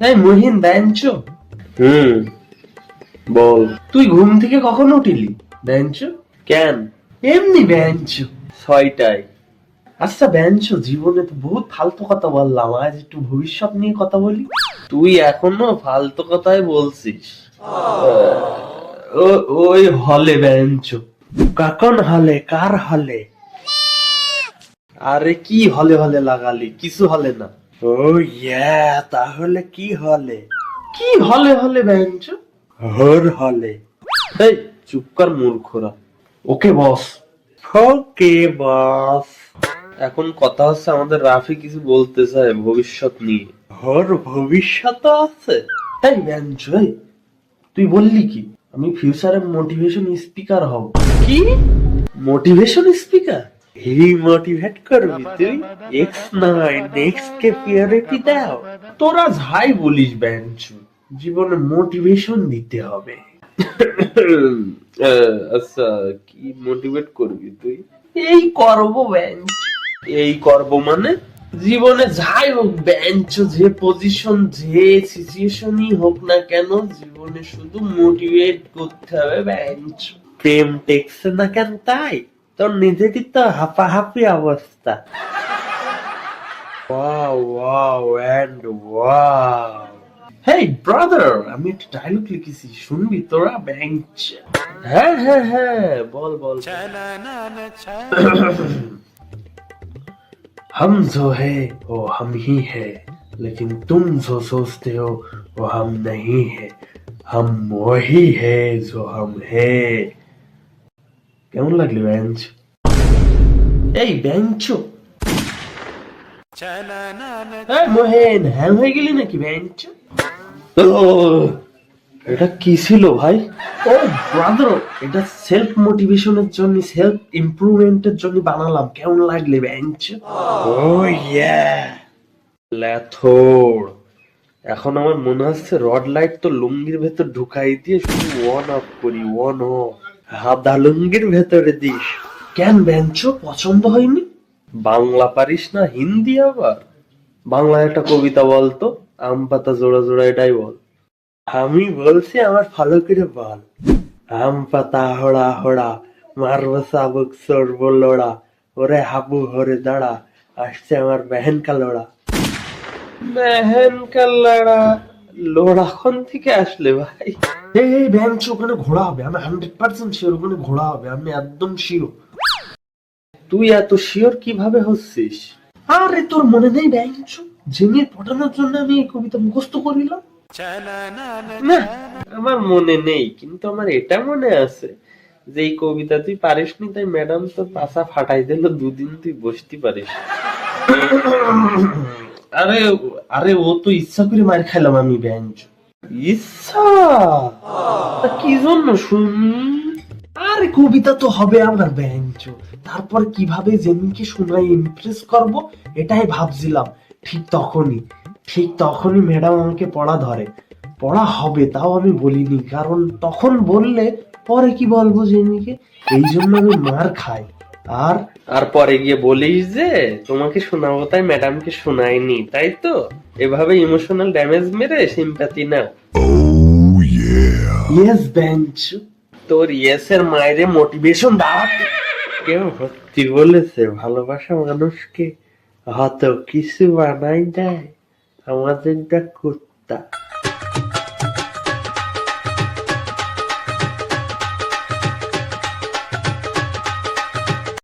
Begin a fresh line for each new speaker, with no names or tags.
এই মহিন বেঞ্চো।
বল।
তুই ঘুম থেকে কখন উঠিলি বেঞ্চো?
কেন?
এমনি বেঞ্চো।
6টায়।
আচ্ছা বেঞ্চো, জীবনে তো বহুত ফালতু কথা বললাম, আজ একটু ভবিষ্যৎ নিয়ে কথা বলি।
তুই এখনো ফালতু কথাই বলছিস?
ওই হলে বেঞ্চো। কখন হলে? কার হলে? আরে কি হলে হলে লাগালি? কিছু হলে না।
ও ইয়া, তাহলে কি হলে?
কি হলে হলে বেঞ্চো?
হর হলে।
এই চুপ কর মূর্খরা। ওকে বস।
ওকে বস।
এখন কথা হচ্ছে, আমাদের রাফি কিছু বলতে চায় ভবিষ্যৎ নিয়ে।
হর ভবিষ্যৎ আছে?
এই বেঞ্চো, এই তুই বললি কি আমি ফিউচারে মোটিভেশন স্পিকার হব?
কি
মোটিভেশন স্পিকার?
হি মোটিভেট করবি তুই? এক্স নয়, নেক্সট কে প্রায়োরিটি দাও।
তোরা যাই বলিস বেঞ্চো, জীবনে মোটিভেশন দিতে হবে।
আচ্ছা, কি মোটিভেট করবি তুই?
এই করব বেঞ্চ।
এই করব মানে?
জীবনে যাই হোক বেঞ্চ, যে পজিশন যে সিচুয়েশনই হোক না কেন, জীবনে শুধু মোটিভেট করতে হবে বেঞ্চ।
প্রেম টেকছে না কেন তাই? তোর নিজেরই তো হাঁপাহাঁপি অবস্থা। Wow wow and wow.
Hey brother, আমি একটা ডায়লগ লিখেছি, শুনবি তোরা বেঞ্চ? হ্যাঁ হ্যাঁ হ্যাঁ, বল বল। हम जो है वो हम ही है, लेकिन तुम जो सोचते हो वो हम नहीं है, हम वही है जो हम है। কেমন লাগলো বেঞ্চ? এই বেঞ্চ, মোহেন হ্যাং হয়ে গেলি নাকি বেঞ্চ? এটা কি ছিল ভাই? ও ব্রাদার, এটা সেলফ মোটিভেশনের জন্য, সেলফ ইমপ্রুভমেন্টের জন্য বানালাম। কেমন লাগলে বেঞ্চ?
ও ইয়া।
ল্যাথোর। এখন আমার মনে হচ্ছে রড লাইট তো লুঙ্গির ভেতর ঢুকাই দিয়ে শুধু অন অফ করি, অন অফ।
হাদা লুঙ্গির ভেতরে দিস?
কেন বেঞ্চ, পছন্দ হয়নি? বাংলা পারিস না, হিন্দি আবার? বাংলায় একটা কবিতা বলতো, আম পাতা জোড়া জোড়া, এটাই বল।
আমি বলছি, আমার ভালো করে বল। আম পাতা হড়া হড়া, মারবো চাবুক চড়বো লোড়া, ওরে হাবু হরে দাঁড়া, আসছে আমার বেহেন কালোড়া।
মেহেন কাল্লাড়া? লোড়াখন থেকে আসলে ভাই? এই বেঞ্চ, ওখানে ঘোড়া হবে, আমি 100% শিওর ওখানে ঘোড়া হবে, আমি একদম শিওর।
তুই এত শিওর কিভাবে হচ্ছিস?
আরে তোর মনে নেই বেঞ্চ, জিনির পটানোর জন্য আমি এই কবিতা মুখস্থ করিলাম?
না, আমার মনে নেই, কিন্তু আমার এটা মনে আছে যে এই কবিতা তুই পারিসনি, তাই ম্যাডাম তোর পাছা ফাটাই দিল, দুদিন তুই বসতে পারিস।
আরে আরে, ও তো ইচ্ছা করে মার খাইলাম আমি বেঞ্চ।
ইচ্ছা? তা কি জন্য শুনি?
আরে কবিতা তো হবে আমার বেঞ্চ, তারপর কিভাবে জেনিকে শোনাই ইমপ্রেস করব এটাই ভাবছিলাম। ঠিক তখনই ম্যাডাম আমাকে পড়া ধরে। পড়া হবে তাও আমি বলিনি, কারণ তখন বললে পরে কি বলবো জেনিকে, এই জন্য আমি মার খাই।
আর পরে গিয়ে বলিস যে তোমাকে শোনাবো তাই ম্যাডামকে শোনায়নি, তাই তো? এভাবে ইমোশনাল ড্যামেজ মেরে সিম্প্যাথি নাও।
ইয়েস বেঞ্চ।
তোর ইয়েসের মায়েরে মোটিভেশন দাঁড়াতে কেউ ভর্তি বলেছে ভালোবাসা মানুষকে হয়তো কিছু বানাই দেয়, আমাদের কুত্তা।